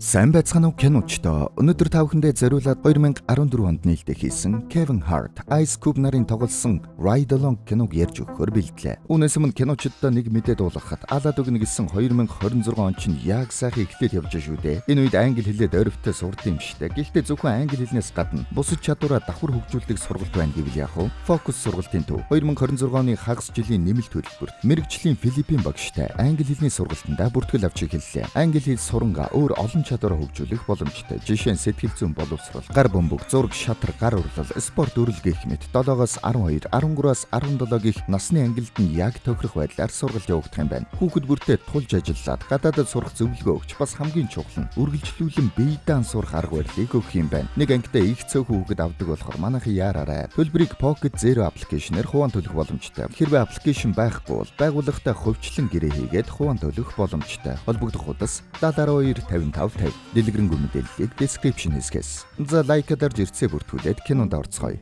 Сайн байцгаана уу киночтой. Өнөөдөр та бүхэндээ зориулаад 2014 онд нээлттэй хийсэн Kevin Hart, Ice Cube нарын тоглосон Ride Along киног ярьж өгөхөөр бэлдлээ. Үүнээс өмнө киночдод нэг мэдээ дуулгахад алаад өгнө гэсэн 2026 он чинь яг сайхан эхлээд явж байгаа шүү дээ. Энэ үед англи хэлээр ойрвтой сурд юм штэ. Гэхдээ зөвхөн англи хэлнээс гадна бусад чадвараа давхар хөгжүүлдэг сургалт байна гэвэл яах вэ? Focus сургалтын төв 2026 оны хагас жилийн нэмэлт төлбөрт мэрэгжлийн Филиппин багштай англи хэлний сургалтандаа бүртгэл авч эхэллээ. Англи хэл суранга өөр олон чадвараа хөгжүүлэх боломжтой. Жишээ нь сэтгэл зүйн боловсрол, гар бөмбөг, зураг, шатар, гар урлал, спорт үрэлгээ хэмэт 7-оос 12, 13-аас 17 гих насны ангилалд нь яг тохирох байдлаар сургалт явагдах юм байна. Хүүхэд бүртээ тулж ажиллаад гадаадд сурах зөвлөгөө өгч бас хамгийн чухал нь үргэлжлүүлэн бие даан сурах арга барилыг өгөх юм байна. Нэг ангитай их цөөхөн хүүхэд авдаг болохоор манайхан яараарай. Төлбөрийг Pocket Zero аппликейшнээр хуваан төлөх боломжтой. Хэрвээ аппликейшн байхгүй бол байгууллагатай хувьчлан гэрээ хийгээд хуваан төлөх боломжтой. Холбогдох хуудас 712 55 дэлгэрэнгүй мэдээллийг description хэсгээс. За лайкадаар жирцээ бүртгүүлээд кинонд орцгоё.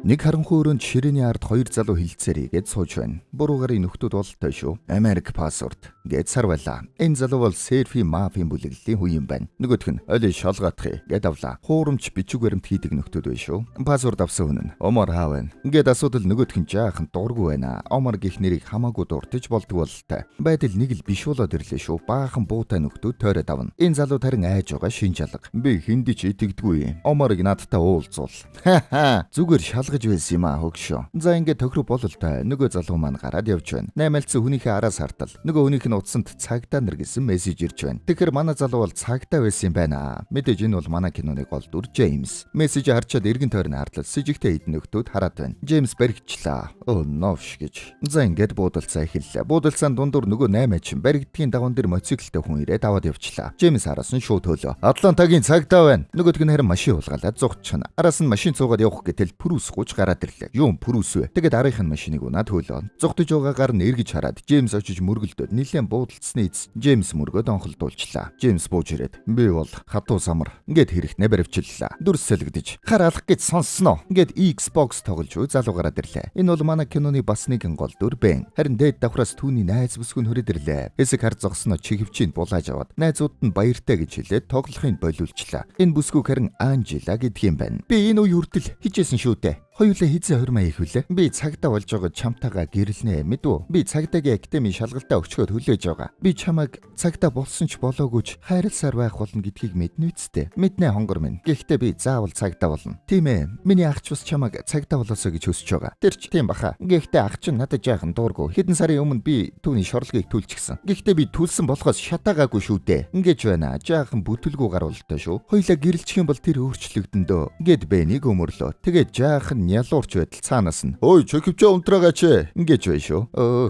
Нэг харанхуй өрөөнд ширээний ард хоёр залуу хилцээр игээд сууж байна. Буруу гарын нөхдүүд бололтой шүү. Америк пассворд гээд сарвалаа. Энэ залуу бол серфи мафийн бүлэглэлийн хүн юм байна. Нөгөөх нь олий шолгоотхий гээд авлаа. Хуурамч бичиг баримт хийдэг нөхдүүд байна шүү. Пассворд авсан хүн нь Омар хаав байна. Ингээд асуудал нөгөөх нь жаахан дургүй байна. Омар гих нэрийг хамаагүй дуртаж болдог бололтой. Байдал нэг л биш болоод ирлээ шүү. Баахан буутай нөхдүүд тойроод авна. Энэ залуу тарин айж байгаа шин жалга. Би хиндий ч итгэдэггүй. Омарыг надтай уулзуул. Зүгээр шалгаж байсан юм аа хөгшөө. За ингээд тохиров бололтой. Нөгөө залуу маань гараад явж байна. Наймаалцсан хүнийхээ араас хартал. Нөгөө хүнийх нь утсанд цагдаа нар гэсэн мессеж ирж байна. Тэгэхээр манай залуу бол цагдаа байсан юм байна. Мэдээж энэ бол манай киноны гол дүр Джеймс. Мессеж харчаад эргэн тойрны хардлал сэжигтэй эдэн нөхдүүд хараад байна. Джеймс баригчлаа. Новш гэж. За ингээд буудалцаа эхэллээ. Буудалцаан дундуур нөгөө 8 чинь баригдгийн дагуун дээр мотоциклтэй хүн ирээд аваад явчлаа. Джеймс араас нь шууд хөөлөө. Атлантагийн цагдаа байна. Нөгөөх нь харин машин уулгаалаад зогтчихна. Араас нь машин цуугаад явах гэтэл пүрүс гараад ирлээ. Юм пүрүс вэ? Тэгэд арынх нь машиныг унаад хөөлөө. Зогтож байгаагаар нь эргэж хараад Джеймс очиж мөргөлдөөд нилээн буудалцсны эц Джеймс мөргөд онхолдуулчлаа. Джеймс бууж ирээд би бол хатуу самар ингээд хэрэгтнээ баривчлаа. Дүрс солигдож хар алах гэж сонссноо. Ингээд Xbox тоглож уу залуу гараад ирлээ. Энэ бол манай киноны бас нэгэн гол дүр Бен. Харин дээд давхраас түүний найз бүсгүй хүрээд ирлээ. Хэсэг хар зогсноо чихвчийн булааж аваад найзууд нь баяртай гэж хэлээд тоглохын болиулчлаа. Энэ бүсгүй харин Анжела гэдэг юм байна. Би энэ үе хүртэл хижээсэн шүү дээ. Хоёулаа хизээ хормаа их хүлээ. Би цагдаа болж байгаа чамтайгаа гэрэлнэ мэдвүү. Би цагдаагийн академи шалгалтаа өгчгөөд хүлээж байгаа. Би чамайг цагдаа болсон ч болоогүйч хайрласаар байх болно гэдгийг мэднэ үсттэй. Мэднэ хонгор минь. Гэхдээ би заавал цагдаа болно. Тийм ээ. Миний ах ч бас чамайг цагдаа болоосоо гэж хүсэж байгаа. Тэр ч тийм баха. Гэхдээ ах чинь надад жаахан дуургүй. Хэдэн сарын өмнө би түүний шорлогыг түлчихсэн. Гэхдээ би түлсэн болохоос шатаагаагүй шүү дээ. Ингэж байна. Жаахан бүтэлгүй гаруултай шүү. Хоёулаа гэрэлчих юм бол тэр өөрчлөгдөн дөө. Гэд Бэнийг өмөрлөө. Тэгээд жаахан ялуурч байтал цаанаас нь ой чөкөвчөө унтраагач ингэж бай шүү.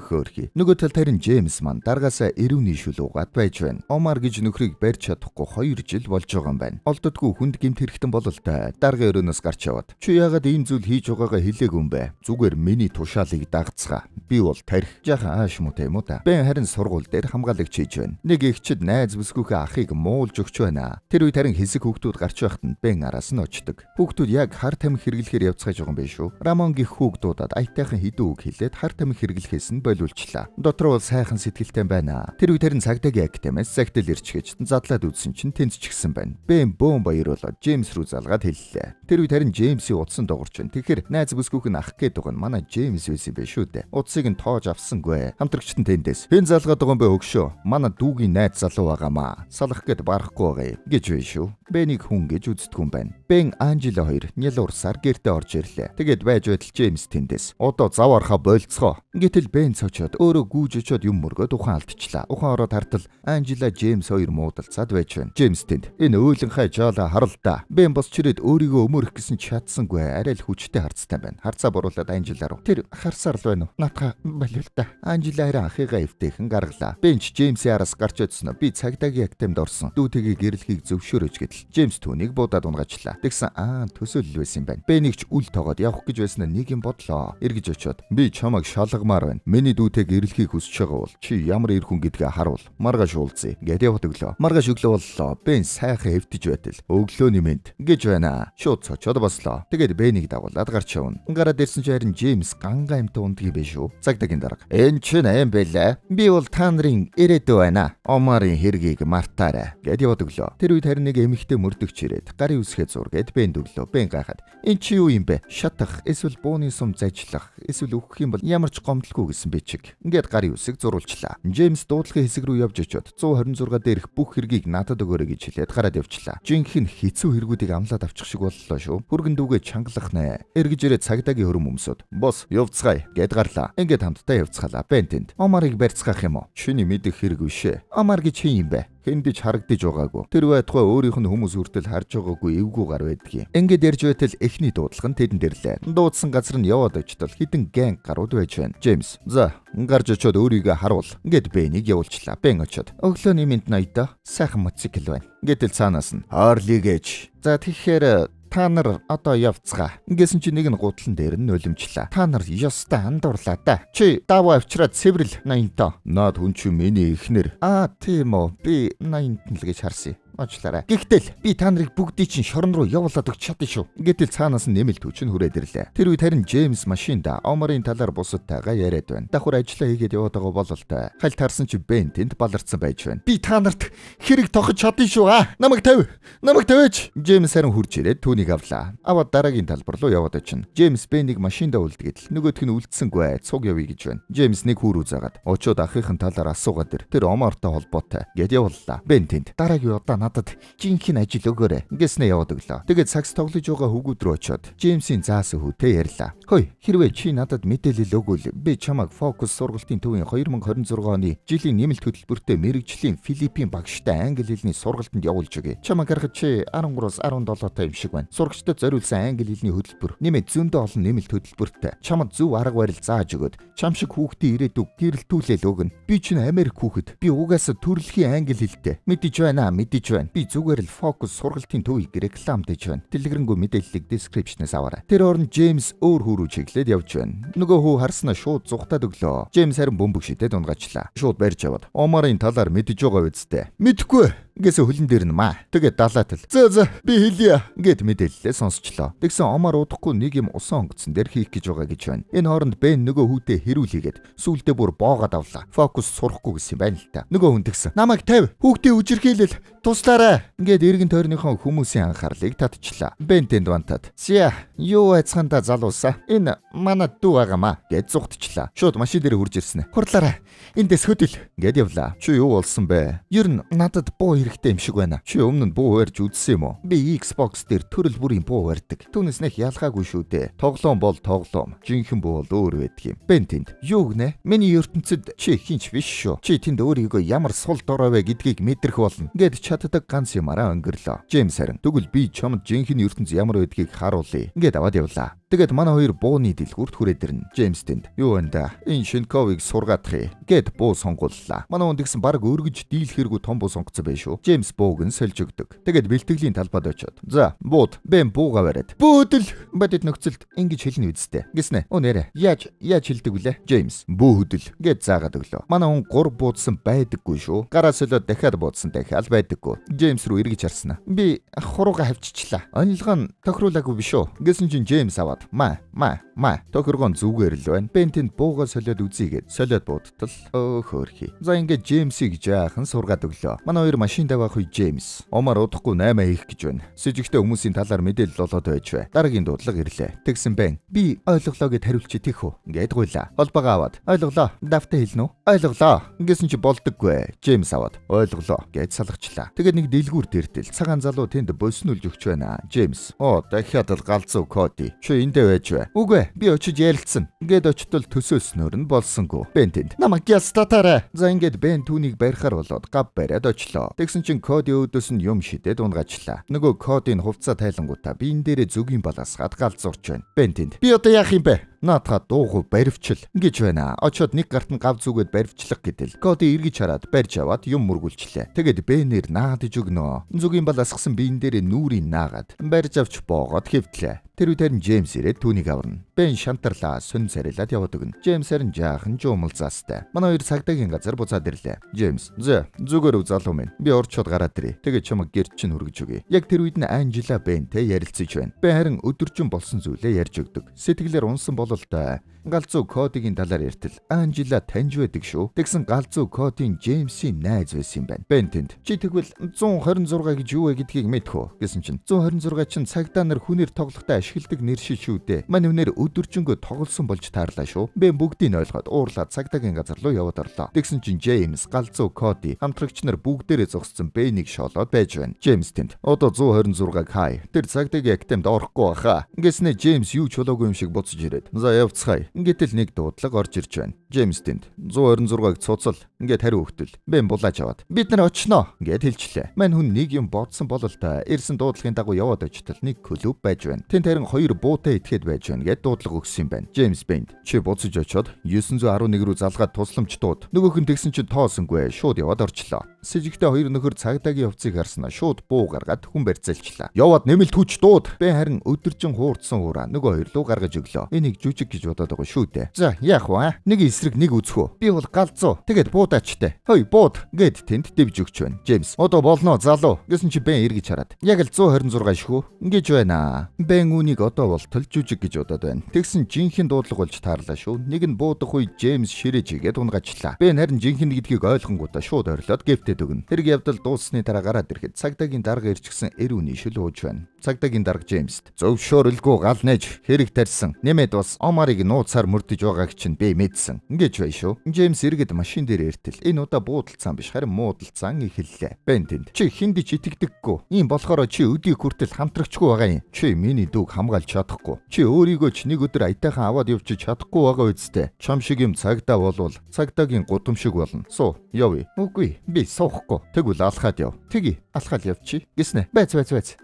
Хөөрхий. Нөгөө тал тарин Джеймс маань даргаасаа эрүүний шүлүүгаад байж байна. Омар гэж нөхрийг барьж чадахгүй 2 жил болж байгаа юм байна. Олддгүй хүнд гэмт хэрэгтэн бололтой. Даргын өрөөнөөс гарч яваад чи яагаад ийм зүйл хийж байгаагаа хэлээгүй юм бэ? Зүгээр миний тушаалыг дагцгаа. Би бол тарих жаахан ааш муутай юм уу та. Бэн харин сургууль дээр хамгаалагч хийж байна. Нэг ихчд найз бүсгүйхээ ахыг муулж өгч байна. Тэр үе тарин хэсэг хүүхдүүд гарч байхад нь Бэн араас нь очдөг. Хүүхдүүд яг хар тамхи хэрэглэхээр явцгааж байгаа юм биш үү? Рамон гих хүүхдүүдэд аятайхан хэдэн үг хэлээд хар тамхи хэрэглэхээс нь болиулчлаа. Дотор бол сайхан сэтгэлтэй байна. Тэр үе тарин цагдаагийн актемээс загтал ирч гэж задлаад үзсэн чинь тэнцчихсэн байна. Бэн бөөн баяруулаад Джеймс рүү залгаад хэллээ. Тэр үе тарин Джеймсийн утсан догорч байна. Тэгэхээр найз бүсгүйх нь ах гээд байгаа нь манай Джеймс байсан байх шүү дээ. Утсыг нь тоож авсангүй. Хамтрагчт нь тэндээс хэн залгаад байгаа юм бэ өгшөө? Манай дүүгийн найз залуу байгаамаа. Салах гээд барахгүй гэж байна шүү. Бэнийг хүн гэж үздэг юм байна. Бэн Анжела хоёр нялуурсаар гэртээ орж ирлээ. Тэгээд байж байтал Джеймс тэндээс одоо заваархаа болцгоо. Гэтэл Бэн цочоод өөрөө гүүж очоод юм мөргөөд ухаан алдчихлаа. Ухаан ороод хартал Анжела Джеймс хоёр муудалцаад байж байна. Джеймс тэнд энэ өөлөнхай жаала харалдаа. Бэн бос чирээд өөрийгөө өмөрөх гэсэн чадсангүй арай л хүчтэй харцтай байна. Харцаа буруулаад Анжела руу. Тэр харсаар л байна уу? Натха болиул та. Анжела харин ахыгаа эвтэйхэн гаргалаа. Бэн ч Джеймсийн араас гарч очсон. Би цагдаагийн актемд орсон. Дүүтэйгээ гэрлэхийг зөвшөөрөөж гэдэл Джеймс түүнийг буудаад унгаачлаа. Тэгсэн төсөөлөл байсан юм байна. Бэнийг ч үл тоогоод явах гэж байсан нэг юм бодлоо. Эргэж очиод би чамайг шалгамаар байна. Миний дүүтэйг ирлэхийг хүсэж байгаа бол чи ямар ир хүн гэдгээ харуул. Маргааш уулзъя гэд яваад өглөө. Маргааш өглөө боллоо. Бен сайхан хэвтэж байтал өглөөний мэд гэж байна. Шууд цочоод бослоо. Тэгээд Бенийг дагуулад гарч явна. Гараад ирсэн чи харин Джеймс ганга амт ундгийг биш шүү. Цагдаагийн дарга. Энэ ч юм бэлээ. Би бол та нарын ирээдүй байна. Омарын хэргийг мартаарай гэд яваад өглөө. Тэр үед харин нэг эмэгтэй мөрдөгч ирээд гарын үсгээ зургээд Бенд өглөө. Бен гайхаад энэ чи юу юм бэ? Шатах эсвэл бууны сум зажлах эсвэл өгөх юм бол ямар ч гомдлгүй гэсэн бэ чиг. Ингээд гарын үсэг зурулчлаа. Джеймс дуудлагын хэсэг рүү явж очиод 126 дээрх бүх хэргийг надад өгөөрэй гэж хэлээд гараад явчлаа. Жинхэнэ хэцүү хэрэгүүдийг амлаад авчих шиг боллоо шүү. Хүргэн дүүгээ чангалах нэ. Эргэж ирээд цагдаагийн хөрөм өмсөд бос явцгаая гэд гарлаа. Ингээд хамтдаа явцгаалаа. Бен тэнд Омарыг барьцгаах юм уу? Чиний мэдэх хэрэг бишээ. Омар гэж хин юм бэ? Хэндэж харагдаж байгаагүй. Тэр байтугай өөрийнх нь хүмүүс хүртэл харж байгаагүй эвгүй гар байдгийг. Ингээд ярьж байтал эхний дуудлага нь тэдэнд ирлээ. Дуудсан газар нь яваад очтол хитэн гэнг гарууд байж байна. Джеймс за гарч очиод өөрийгөө харуул. Ингээд Бенийг явуулчлаа. Бен очиод өглөөний минт ноёдоо сайхан мотоцикл байна. Гэтэл цаанаас нь Харли гэж. За тэгэхээр та нар одоо явцгаа. Ингэсэн чи нэг нь гутлан дээр нь нулимжлаа. Та нар ёстой андуурлаа да. Чи даваа авчираад цэвэрл 80-тоо. Наад хүн чи миний эхнэр. Тийм үү. Би 80-т л гэж харсан. Очлаарай. Гэхдээ би та нарыг бүгдийг чинь шорон руу явуулаад өгч чадсан шүү. Гэтэл цаанаас нь нэмэлт хүч нь хүрээд ирлээ. Тэр үед харин Джеймс машинда Омарын талаар бусадтайгаа яриад байна. Давхар ажиллаа хийгээд яваад байгаа бололтой. Хальт харсан чи Бен тэнд баларцсан байж байна. Би та нарт хэрэг тохиж чадсан шүү. Намайг тавь. Намайг тавьж. Джеймс харин хурж ирээд түүнийг авлаа. Аваад дараагийн талбар руу яваад очино. Джеймс Бенийг машинда үлдгээд нөгөөх нь үлдсэнгүй цуг явъя гэж байна. Джеймс нэг хүүр үзаагаад очиод ахихын талаар асуугаад тэр Омартай холбоотой гэд явууллаа. Бен тэнд дараагийн удаа надад жинхэнэ ажил өгөөрэй гэснээр яваад өглөө. Тэгээд сакс тоглож байгаа хүүгүүд рүү очиод Джеймсийн заасан хүүтэй ярьлаа. Хөөе, хэрвээ чи надад мэдээлэл өгвөл би чамайг Focus сургалтын төвийн 2026 оны жилийн нэмэлт хөтөлбөртөө мэрэгжлийн Филиппин багштай англи хэлний сургалтанд явуулж өгье. Чамайг харахад чи 13-аас 17 та юм шиг байна. Сурагчдад зориулсан англи хэлний хөтөлбөр нэмээд зөндөө олон нэмэлт хөтөлбөртэй. Чамд зөв арга барил зааж өгöd чам шиг хүүхдийн ирээдүг гэрэлтүүлэл өгнө. Би чинь Америк хүүхэд. Би угаасаа төрөлхийн англи хэлтэй. Мэдэж байна. Би зүгээр л Focus сургалтын төвийг рекламдж байна. Дэлгэрэнгүй мэдээллийг description-ээс аваарай. Тэр орон Джеймс өөр хөрүү чиглээд явж байна. Нөгөө хүү харснаа шууд зүхтаад өглөө. Джеймс харин бөмбөг шидэд унгачлаа. Шууд барьж яваад Омарын талаар мэдэж байгаа үсттэй. Мэдхгүй гэсээ хөлн дээр нь маа. Тэгээд далаатал. За би хэлье гэд мэдээллээ сонсчлоо. Тэгсэн Омар удахгүй нэг юм усан онгоцсон дээр хийх гэж байгаа гэж байна. Энэ хооронд Бен нөгөө хүүтэй хэрүүлээгээд сүултээ бүр боогод авлаа. Focus сурахгүй гэсэн юм байна л та. Нөгөө хүн тэгсэн. Намайг тавь. Хүүхдээ үжирхийлэл туслаарай. Ингээд эргэн тойрныхон хүмүүсийн анхаарлыг татчихлаа. Бен тэнд бантад. Зя юу айцханда залуусаа. Энэ манай дүү байгаамаа гэж зүгтчихлаа. Шууд машин дээр хурж ирсэн. Хурлаарай. Эндээс хөдөл гэд явлаа. Чи юу болсон бэ? Ер нь надад буу хэрэгтэй юм шиг байна. Чи өмнө нь буу барьж үзсэн юм уу? Би Xbox дээр төрөл бүрийн буу барьдаг. Түүнээс нэг ялгаагүй шүү дээ. Тоглоом бол тоглоом. Жинхэнэ буу бол өөр байдаг юм. Бен тэнд. Юу гэнэ? Миний ертөнцид чи хинч биш шүү. Чи тэнд өөрийгөө ямар сул дорой вэ гэдгийг мэдрэх болно. Гэд чаддаг ганц юмараа өнгөрлөө. Джеймс харин тэгвэл би чамд жинхэнэ ертөнц ямар байдгийг харуулъя. Ингээд аваад явлаа. Тэгээд манай хоёр бууны дэлгүүрт хүрээд ирнэ. Джеймс тэнд. Юу вэ да? Энэ Шинковыг сургаадах гэд буу сонгууллаа. Манай хүн тэгсэн баг өргөж дийлэх хэрэггүй том буу сонгоцсон байж шүү. Джеймс бууг нь сольж өгдөг. Тэгээд бэлтгэлийн талбад очиод. За, бууд. Бен бууга бариад. Бүүдэл бодит нөхцөлд ингэж хэлнэ үсттэй. Гиснэ. Өнөөрэ. Яаж хэлдэг вүлээ? Джеймс. Бүү хөдөл гэд заагаад өглөө. Манай хүн 3 буудсан байдаггүй шүү. Гараа солиод дахиад буудсан дахиад байдаггүй. Джеймс рүү эргэж харснаа. Би хурууга хавччихлаа. Онилгоо нь тохируулаагүй биш үү? Гэсэн чинь Джеймс аваад. Маа. Тохиргоон зүгээр л байна. Бен тэнд бууга солиод үзье гэд солиод буудтал. Хөөрхий. За ингээд Джеймсийг жаахан сургаад өглөө. Манай хоёр машин даваах үе Джеймс. Омар удахгүй 8 хийх гэж байна. С ิจ гтэй хүмүүсийн талаар мэдээлэл олоод байж бай. Дараагийн дуудлага ирлээ. Тэгсэн Бен. Би ойлголоо гэд хариулчих тийх үү? Ингээд гуйлаа. Холбоогоо аваад. Ойлголоо. Давтаа хэлнэ үү? Ойлголоо. Ингэсэн чи болдоггүй. Джеймс аваад. Ойлголоо гэд салгачлаа. Тэгээд нэг дэлгүүр дээртэл цагаан залуу тэнд боснуулж өгч байна. Джеймс. Дахиад л галзуу Коди. Чи эндээ байж бай. Үгүй. Би очиж ярилцсан. Ингээд очтол төсөөснөр нь болсонгүй. Бен тэнд. Намайг ястатаарай. За ингээд Бен түүнийг барихаар болоод гав бариад очлоо. Тэгсэн чинь Коди өөдөөс нь юм шидэд унгачлаа. Нөгөө Кодийн хувцас тайлангуудаа биен дээрээ зүгийн баласгаад галзуурч байна. Бен тэнд. Би одоо яах юм бэ? Наадхаа дуугүй баривчил гэж байна. Очоод нэг гарт нь гав зүгээд баривчлах гэтэл Коди эргэж хараад барьж аваад юм мөргүүлчлээ. Тэгэд Беннэр наадж өгнө. Зүгийн бал асгсан биен дээр нүрийн наагаад барьж авч боогоод хэвтлээ. Тэр үед харин Джеймс ирээд түүнийг аварна. Бен шантарлаа сүн царилаад яваад өгнө. Джеймс харин жаахан жуумалзаастай. Манай хоёр цагдаагийн газар буцаад ирлээ. Джеймс, зүгээр өв залуу минь. Би орчууд гараад ирээ. Тэгээд чамайг гэрч чинь хүргэж өгье. Яг тэр үед нь Анжела Бентэй ярилцаж байна. Бен харин өдөржин болсон зүйлээ ярьж өгдөг. Сэтгэлээр унсан болол та галзуу Кодигийн талаар яртал Анжела таньж байдаг шүү. Тэгсэн галзуу Кодийн Джеймсийн найз байсан юм байна. Бен тэнд чи тэгвэл 126 гэж юу вэ гэдгийг мэдхүү гэсэн чинь 126 чинь цагдаа нар хүнээр тоглохдоо ашигладаг нэр шүү дээ. Мань үнээр өдөржингөө тоглосон болж таарлаа шүү. Бен бүгдийг ойлгоод уурлаад цагдаагийн газар руу яваад орлоо. Тэгсэн чинь Джеймс, галзуу Коди хамтрагч нар бүгдээрээ зогссон Бенийг шоолоод байж байна. Джеймс тэнд одоо 126 хай. Тэр цагдаагийн актемд орохгүй баха. Ингэснэ Джеймс юу ч болоогүй юм шиг буцаж ирээд. За явцгаая. Ингээд л нэг дуудлага орж ирж байна. Джеймс тэнд 126-г цуцал. Ингээд хариу өгтөл. Бен булааж аваад бид нар очноо гэд хэлчихлээ. Мань хүн нэг юм бодсон болол та ирсэн дуудлагын дагуу яваад очтол нэг клуб байж байна. Тэнд харин хоёр буутай итгэхэд байж байна гэд дуудлага өгсөн юм байна. Джеймс Бенд чи буцаж очоод 911 рүү залгаад тусламж дууд. Нөгөөх нь тэгсэн чинь тоосонгүй шууд яваад орчлоо. С жигтэй хоёр нөхөр цагдаагийн хувцсыг харснаа шууд буу гаргаад хүн барьцаалчлаа. Яваад нэмэлт хүч дууд. Бен харин өдөржин хуурдсан ураа нөгөө хоёр руу гаргаж өглөө. Энийг жүжиг гэж бодоод байгаа шүү дээ. За яах вэ? Нэг эсрэг нэг үзхөө. Би бол галзуу. Тэгээд буудаачтай. Хөөе бууд гэд тэнд дэвж өгч байна. Джеймс одоо болно залуу гэсэн чи Бен эргэж хараад. Яг л 126 шүү. Ингэж байна. Бен үнийг одоо болтол жүжиг гэж бодоод байна. Тэгсэн жинхэнэ дуудлага болж таарлаа шүү. Нэг нь буудах үе Джеймс ширээж игээд унгаачлаа. Бен харин жинхэнэ гэдгийг ойлгонгуудаа шууд орилоод гэвтээд өгнө. Хэрэг явдал дууссаны дараа гараад ирэхэд цагдаагийн дарга ирчихсэн эр үний шил ууж байна. Цагдаагийн дарга Джеймст зөвшөөрөлгүй гал нээж хэрэг тарьсан. Нэмээд бас омарыг нууцаар мөрдөж байгааг чинь би мэдсэн. Ингэж бай шүү. Джеймс эргэд машин дээр эртэл энэ удаа буудалцсан биш харин муудалцсан эхэллээ. Бен тэнд чи хинд ч итгэдэггүй. Ийм болохоор чи өдийг хүртэл хамтрагчгүй байгаа юм. Чи миний дүүг хамгаалж чадахгүй. Чи өөрийгөө ч нэг өдөр аятайхан аваад явчих чадахгүй байгаа үсттэй. Чам шиг юм цагдаа болвол цагдаагийн гудам шиг болно. Суу явъя. Үгүй би суухгүй. Тэгвэл алхаад яв. Тэги алхаад явчих гэснэ. Байц.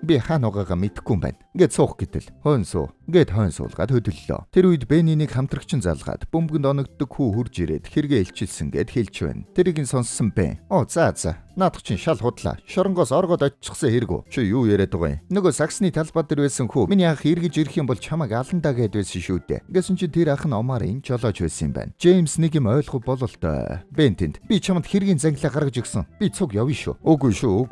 Би хаана байгаагаа мэдэхгүй юм байна. Ингээд суух гэтэл хойно суу. Гэт хойно суулгаад хөдөллөө. Тэр үед Бенинийг хамтрагчин залгаад бөмбөгөнд оногддог хүү хурж ирээд хэрэгээ илчилсэн гэд хэлж байна. Тэрийг нь сонссон Бен. За. Наадах чинь шал худлаа. Шоронгоос оргоод оччихсан хэрэггүй. Чи юу яриад байгаа юм? Нөгөө саксны талбай дээр байсан хүү. Миний ах эргэж ирэх юм бол чамайг аландаа гэд байсан шүү дээ. Гэсэн чи тэр ах нь омаар ин жолооч байсан юм байна. Джеймс нэг юм ойлгох бололтой. Бен тэнд. Би чамд хэргийн зангилаа гаргаж өгсөн. Би цуг явъя шүү. Үгүй шүү.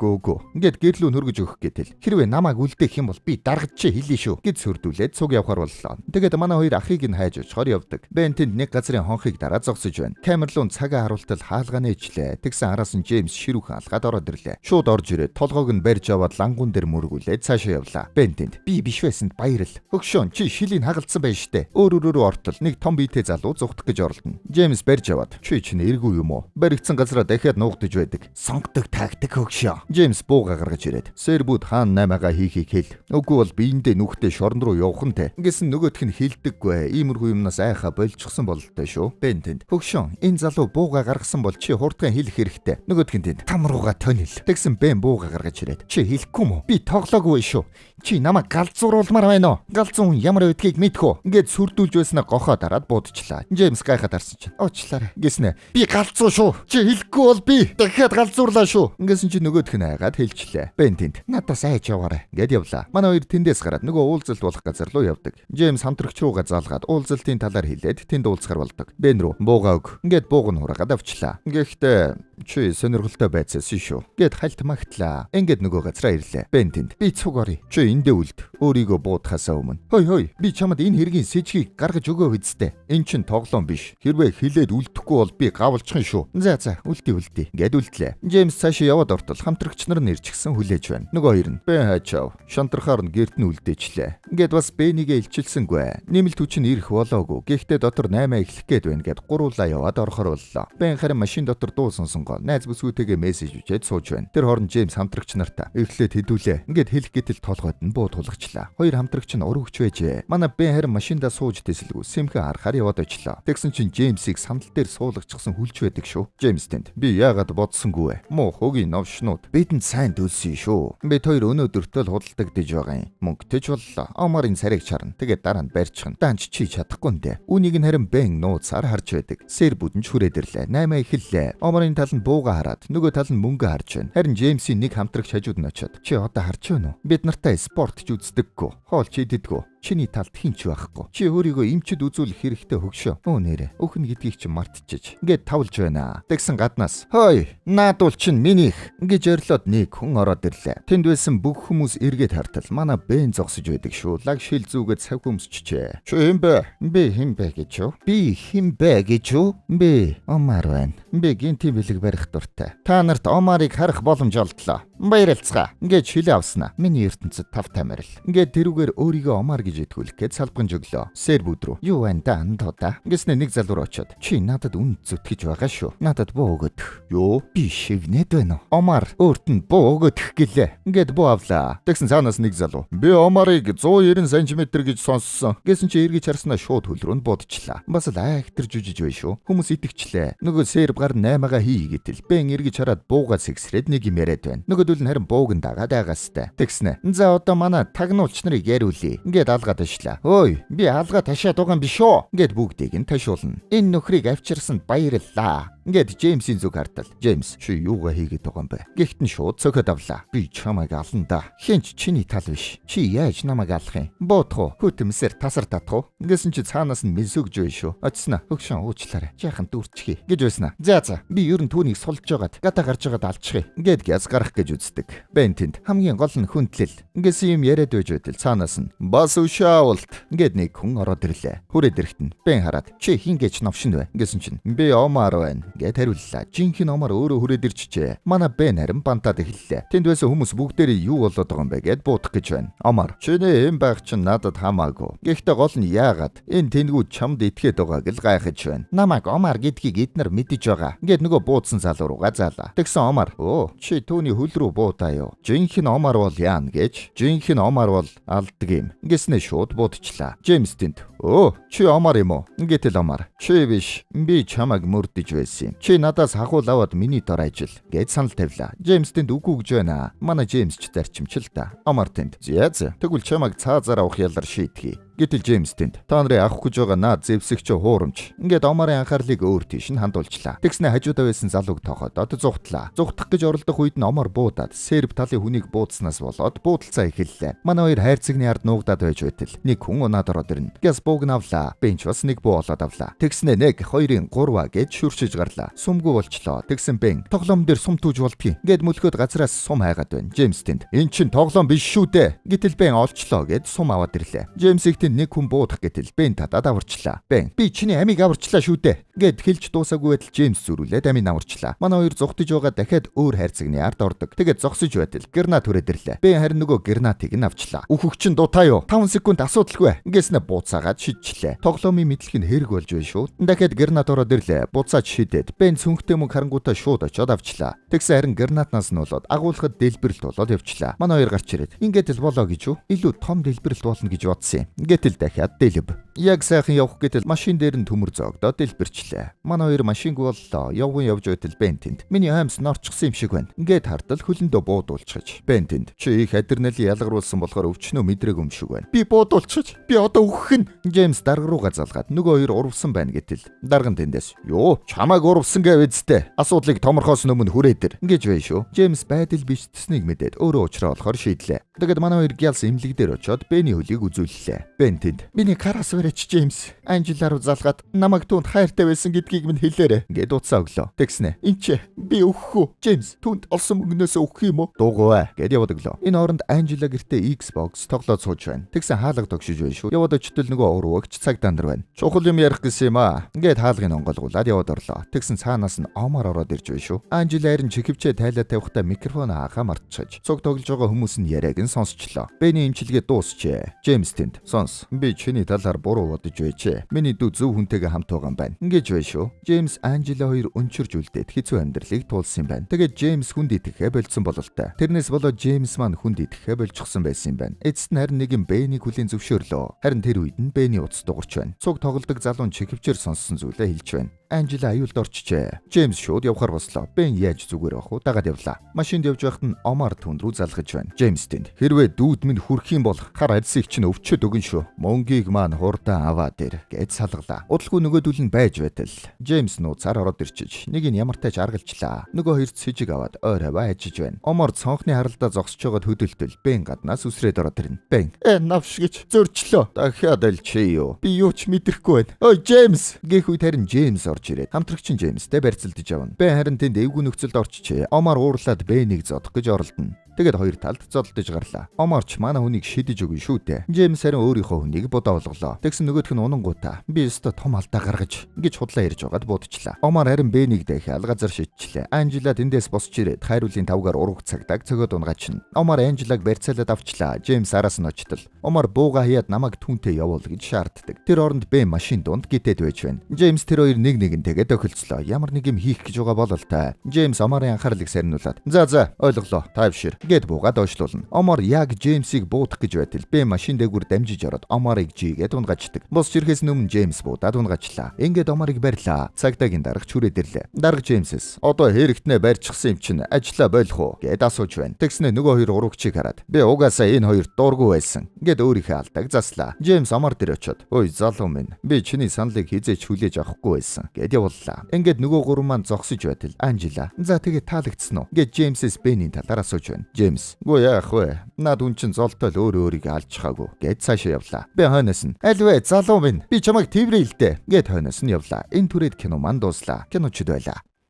Ингээд гэрлүү хөргөж өгөх гэтэл. Хэрвээ намайг үлдээх юм бол би даргаж чи хэлье шүү. Гэд сүрдүүлээд цуг явахар боллоо. Тэгээд манай хоёр ахыг нь хайж очихоор явдаг. Бен тэнд нэг газрын хонхыг дараа зогсож байна. Камерлун цагаа харуултал хаалгааны ижлээ. Тэгсэн араас нь Джеймс ширүүх алгаад ороод ирлээ. Шууд орж ирээд толгойг нь барьж аваад лангуун дээр мөргүүлээд цаашаа явлаа. Бен тэнд би биш байсанд баярл. Хөгшөөн чи шилийн хагалцсан байж штэ. Өөрөөр ортол нэг том биетэй залуу зүгтэх гэж оролдоно. Джеймс барьж аваад чи чинь эргүй юм уу? Баригдсан газараа дахиад нуугдаж байдаг. Сонгодог тактик хөгшөө. Джеймс бууга гаргаж ирээд сэрбүүд хаан наймаага хийхийг хэл. Үгүй бол биендээ нүхтэй шорон руу явах нь те. Гэсэн нөгөөх нь хилдэггүй. Иймэрхүү юмнаас айхаа болчихсон бололтой шүү. Бен тэнд хөгшөөн энэ залуу бууга гаргасан бол чи хурдхан хэлэх хэрэгтэй. Нөгөөх нь тэнд там рууга тонил. Тэгсэн Бен бууга гаргаж ирээд чи хэлэхгүй мө? Би тоглоогүй шүү. Чи намайг галзууруулмаар байна уу? Галзуун ямар байдгийг мэдхүү. Ингээд сүрдүүлж байснаа гохоо дараад буудчихлаа. Джеймс гайхаад харсан чинь уучлаарай гэснэ. Би галзуу шүү. Чи хэлэхгүй бол би дахиад галзуурлаа шүү. Ингэсэн чи нөгөөх нь айгаад хэлчихлээ. Бен тэнд надаас айж яваарай гэд явлаа. Манай хоёр тэндээс гараад нөгөө уулзалт болох газар руу явдаг. Джеймс хамтрагч руугаа заалгаад уулзалтын талаар хэлээд тэнд уулзахар болдог. Бен рүү буугаа өг. Ингээд бууг нь хураагаад авчлаа. Гэхдээ чи сонирхолтой байцаас шүү. Гэт хальт магтлаа. Ингээд нөгөө газараа ирлээ. Бен тэнд би цуг орё. Чи эндээ үлд. Өөрийгөө буудахаасаа өмнө. Хөөе. Би чамд энэ хэргийн сэжгийг гаргаж өгөө үсттэй. Эн чин тоглоом биш. Хэрвээ хилээд үлдэхгүй бол би гавлчихна шүү. За үлдээ. Гэд үлдлээ. Джеймс цаашаа яваад ортол хамтрагч нар нь ирчихсэн хүлээж байна. Нөгөө хоёр нь Бен хачаав. Шантрахаар нь гэрт нь үлдээчлээ. Ингээд бас Бенигээ илчилсэнгүй. Нэмэлт хүч нь ирэх болоогүй. Гэхдээ дотор 8 эхлэх гээд байна гэд гуруулаа яваад орохор боллоо. Бен харин машин дотор дуу сонсонгоо найз бүсгүйтэйгээ мессеж мессеж үжээд сууж байна. Тэр хооронд Джеймс хамтрагч нартаа эхлээд хэдүүлээ. Ингээд хэлэх гэтэл толгойд нь буу тулгачлаа. Хоёр хамтрагч нь урагч байжээ. Манай Бен харин машиндаа сууж тэсэлгүй сэмхэн харахаар яваад очлоо. Тэгсэн чинь Джеймсийг сандал дээр суулгачсан хүлж байдаг шүү. Джеймс тэнд би яагаад бодсонгүй вэ? Муу хөгийн новшнууд бидэнд сайн төлсөн шүү. Бид хоёр өнөөдөртөө л худалдаг дэж байгаа юм. Мөнгөтэй ч боллоо. Омарын царайг чарна. Тэгээд дараа нь барьчихна. Данч чи чадахгүй нэ. Үнийг нь харин Бен нууцаар харж байдаг. Сэр бүдэнч хүрээд ирлээ. 8 эхэллээ. Омарын тал нь бууга хараад нөгөө тал нь мөнгө харж байна. Харин Джеймсийн нэг хамтрагч хажууд нь очиод чи одоо харж байна уу? Бид нартай спорт ч үздэггүй. Хоол ч идэггүй. Чиний талд хинч байхгүй. Чи өөрийгөө эмчэд үзүүлэх хэрэгтэй хөгшөө. Өө нэрэ. Өхөн гэдгийг чи мартчихэж. Ингээд тавлж байна. Тэгсэн гаднаас хой наадуул чин минийх гэж орилоод нэг хүн ороод ирлээ. Тэнд байсан бүх хүмүүс эргээд хартал манай Бен зогсож байдаг шүү. Лаг шил зүгээд сав хөмсчихжээ. Чи хэм бэ? Би хэм бэ гэж юу? Би хэм бэ гэж юу? Би Омар байна. Би гинти бэлэг барих дуртай. Та нарт Омарыг харах боломж олдлоо. Баярлцгаа. Ингээд шилээ авснаа. Миний ертөнцид тав тамирал. Ингээд тэрүүгээр өөрийгөө Омар гэж итгүүлэх гээд салбган жөглөө. Сэр бүд рүү. Юу байна да андуудаа. Гэснэ нэг залуур очиод. Чи надад үн зүтгэж байгаа шүү. Надад буу өгөх. Юу? Би шивнэд байна уу? Омар өөрт нь буу өгөх гэлээ. Ингээд буу авлаа. Тэгсэн цаанаас нэг залуу. Би Омарыг 190 см гэж сонссон. Гэсэн чи эргэж харснаа шууд хөл рүү бодчихлаа. Бас л айхтар жүжиж бай шүү. Хүмүүс итгэжлээ. Нөгөө сэр гар 8-ага хий гэтэл Бен эргэж хараад буугаа сэгсрээд нэг юм яриад байна. Нөгөөдөл нь харин бууг нь дагаад байгастай. Тэгснэ. За одоо манай тагнуулч нарыг яриулъя. Ингээд алгаа ташлаа. Ой, би алгаа ташаад байгаа юм биш үү? Ингээд бүгдийг нь ташуулна. Энэ нөхрийг авчирсанд баярлалаа. Ингээд Джеймсийн зүг хартал. Джеймс, чи юугаа хийгээд байгаа юм бэ? Гэхдээ шууд цохиод авлаа. Би чамайг ална да. Хинч чиний тал биш. Чи яаж намайг алах юм? Боотхоо, хөтөмсөр тасар татах уу? Ингэсэн чи цаанаас нь мэсүгж байна шүү. Очсноо, хөгшин уучлаарай. Жаахан дүүрчихье гэж байснаа. За, би ер нь түүнийг сулж жагаад, гата гарч жагаад алчихъя. Ингээд гяз гарах гэж үздэг. Бен тэнд хамгийн гол нь хүндлэл. Ингэсэн юм яриад байж байтал цаанаас нь бас ушаавалт. Ингээд нэг хүн ороод ирлээ. Хүрээд ирэхт нь Бен хараад чи хин гэж новшин вэ? Ингэсэн чинь би Омар байна гэд хариуллаа. Жинхэнэ Омар өөрөө хүрээд ирчихжээ. Манай Бен харин бантаад эхэллээ. Тэнд байсан хүмүүс бүгдээрээ юу болоод байгаа юм бэ гэд буутах гэж байна. Омар, чиний эм байх чинь надад хамаагүй. Гэхдээ гол нь яагаад энэ тэнгүүд чамд итгээд байгааг л гайхаж байна. Намайг Омар гэдгийг эднэр мэдэж байгаа. Ингээд нөгөө буудсан залуу руугаа заалаа. Тэгсэн Омар, "Оо, чи түүний хөл рүү буудаа юу? Жинхэнэ Омар бол яана" гэж. Жинхэнэ Омар бол алдаг юм. Ингэснэ шууд буудчихлаа. Джеймс тэнд, "Оо, чи Омар юм уу?" Ингээд л Омар, "Чи биш. Би чамайг мөрдөж байсан юм. Чи надаас хахуул аваад миний дор ажил" гэж санал тавилаа. Джеймс тэнд үгүй гэж байна. Манай Джеймс ч зарчимчил та. Омар тэнд, "Зяз, тэгвэл чамайг цаазаар авах ялар шийтгэе." Гэтэл Джеймс тэнд та нарын авах гэж байгаа наад зэвсэгч хуурамч. Ингээд Омарын анхаарлыг өөр тийш нь хандуулчлаа. Тэгснэ хажуудаа байсан залууг тоохоод зугтлаа. Зугтах гэж оролдох үед нь Омар буудаад серб талын хүнийг буудснаас болоод буудалцаа эхэллээ. Манай хоёр хайрцагны ард нуугдаад байж байтал нэг хүн унаад ороод ирнэ. Гэс бууг нь авлаа. Бенч бас нэг буу олоод авлаа. Тэгснэ нэг 2-ын 3 гэж шүршиж гарлаа. Сумгүй болчлоо. Тэгсэн Бен тоглоом дээр сум түүж болдгийг. Ингээд мөлхөд газраас сум хайгаад байна. Джеймс тэнд эн чин тоглоом биш шүү дээ. Гэтэл Бен олчлоо гэд сум аваад ирлээ. Джеймсийг нэг хүн буудах гэтэл Бен татаад аварчлаа. Бен, би чиний амийг аварчлаа шүү дээ гэд хэлж дуусаагүй байтал Джеймс зүрүүлээд амийг аварчлаа. Манай хоёр зугтаж байгаа дахиад өөр хайрцагны ард ордог. Тэгээд зогсож байтал гранат хүрээд ирлээ. Бен харин нөгөө гранатыг нь авчлаа. Үхэх чин дутаа юу? 5 секунд асуудалгүй. Ингэснэ бууцаагаад шидчихлээ. Тоглоомын мэдлэг нь хэрэг болж байна шүү. Дахиад гранат ороод ирлээ. Буцаад шидэд Бен цүнхтэй мөнгө харангуутаа шууд очоод авчлаа. Тэгсэн харин гранатнаас нь болоод агуулгад дэлбэрэлт болоод явчлаа. Манай хоёр гарч ирээд ингээд л болоо гэж юу? Илүү том дэлбэрэлт болно гэж бодсон юм. Ингээд л дахиад дэлб. Яг сайхан явах гэтэл машин дээр нь төмөр зоогдоод дэлбэрчлээ. Манай хоёр машингүй боллоо. Явган явж байтал Бен тэнд миний аймс норчсон юм шиг байна. Ингээд хартал хөлөндөө буудуулчихж. Бен тэнд чи их адреналин ялгаруулсан болохоор өвчнөө мэдрэг юм шиг байна. Би буудуулчих. Би одоо үхэх нь. Джеймс дарга руугаа залгаад нөгөө хоёр урвсан байна гэтэл дарган тэндээс юу чамайг урвсан гэв үсттэй. Асуудлыг томорхоос өмнө хүрээд ир гэж байна шүү. Джеймс байдал бичсэнийг мэдээд өөрөө уучраа болохоор шийдлээ. Тэгээд манай хоёр гялс имлэг дээр очиод Бений хөлийг үзүүллээ. Бен тэнд миний карас барьж Джеймс Анжела руу залгаад намайг түүнд хайртай байсан гэдгийг минь хэлээрэ гэд уцаа өглөө. Тэгснэ энэ би өөхөх үү? Джеймс түүнд олсон мөнгнөөс өөхөх юм уу? Дуугүй гэд яваад өглөө. Энэ оронд Анжела гэртээ Xbox тоглоод сууж байна. Тэгсэн хаалга тогшиж байна шүү. Яваад очтол нөгөө уруугч цаг дандар байна. Чухал юм ярих гэсэн юм аа. Ингээд хаалгыг онгоолгуулад яваад орлоо. Тэгсэн цаанаас нь Омар ороод ирж байна шүү. Анжела харин чихвчээ тайлаа тавихтаа микрофон хаахаа мартчихж. Цуг тоглож байгаа хүмүүс нь яриаг нь сонсчлоо. Бений имчилгээ дуусчээ. Джеймс тэнд сонс би чиний талаар буруу бодож байжээ. Миний дүү зөв хүнтэйгээ хамт байгаа юм байна. Ингэж байна шүү. Джеймс Анжела хоёр өнчирж үлдээд хэцүү амьдралыг туулсан юм байна. Тэгээд Джеймс хүнд итгэхэ болцсон бололтой. Тэрнээс болоод Джеймс маань хүнд итгэхэ болчихсон байсан юм байна. Эцэст нь харин нэг юм Бэнийг хүлийн зөвшөөрлөө. Харин тэр үед нь Бэний утас дуурч байна. Цуг тоглодог залуу чихвчээр сонссон зүйлээ хэлж байна. Анжела аюулд орчихжээ. Джеймс шууд явахаар бослоо. Бэн яаж зүгээр байх вэ? Дагаад явлаа. Машинд явж байхад нь Омар түнд рүү залгаж байна. Джеймс тэнд хэрвээ дүүд минь хүрх юм бол хар арьсыг чинь өвчөд өгнө шүү. Мөнгийг маань хурдан аваад ир гэж салгалаа. Удалгүй нөгөөдөл нь байж байтал. Джеймс нууцаар ороод ирчиж нэг нь ямартай ч аргалчлаа. Нөгөө хоёр цэжиг аваад ойр хаваа ажиж байна. Омар цонхны харалдаа зогсож байгаад хөдөлтөл Бэн гаднаас үсрээд ороод ирнэ. Бэн навш гэж зөрчлөө. Дахиад аль чи юу? Би юу ч мэдрэхгүй байна. Ой Джеймс гэх үед харин Джеймс ирээд хамтрагчин Джеймстэй барьцалдаж явна. Бэн харин тэнд эвгүй нөхцөлд орчжээ. Омар уурлаад Бэнийг зодох гэж оролдоно. Тэгээд хоёр талд зодолдож гарлаа. Омарч манай хүнийг шидэж өгнө шүү дээ. Джеймс харин өөрийнхөө хүнийг бодоо олголоо. Тэгсэн нөгөөх нь унангуудаа би өстө том алдаа гаргаж гэж худлаа ярьж байгаад бодчихлаа. Омар харин Бэнийг дахиад газар шидчихлээ. Анжела тэндээс босч ирээд хайруулын тавгаар ураг цагдааг цогоод унгачна. Омар Анжелаг барьцаалаад авчлаа. Джеймс араас нь очтол. Омар бууга хаяад намайг түүнтэй явуул гэж шаарддаг. Тэр оронд Бэн машин донд гитээд байж байна. Джеймс тэр хоёр нэг нэгнтэйгээ тохилцлоо. Ямар нэг юм хийх гэж байгаа бололтой. Джеймс Омарын анхаарлыг сарниулаад за ойлголоо. Тайвшир гэд буугаад ойшлуулна. Омар яг Джеймсийг буудах гэж байтал Бэн машин дээгүүр дамжиж ороод Омарыг жигээд унгачдаг. Босч ирэхээс өмнө Джеймс буудаад унгачлаа. Ингээд Омарыг барьлаа. Цагдаагийн дарга чүрээд ирлээ. Дарга Джеймсээс одоо хэрэгтнээ барьчихсан юм чинь ажиллаа болох уу гэд асууж байна. Тэгснэ нөгөө хоёр урагчийг хараад би угаасаа энэ хоёр дургүй байсан гэд өөрийнхөө алдааг заслаа. Джеймс Омар дээр очиод ой залуу минь би чиний саналыг хизээч хүлээж авахгүй байсан гэд явууллаа. Ингээд нөгөө гурван маань зогсож байтал Анжела за тэгээ таалагдсан уу гэд Джеймсээс Бэний талаар асууж байна. Джеймс гоо яах вэ? Наад үн чин золтой л өөрийгөө алж чахаагүй гэд цаашаа явлаа. Би хойноос нь аль вэ залуу минь би чамайг тэрвэрлээ гэд хойноос нь явлаа. Энэ түрээд кино маань дууслаа. Киночд байлаа.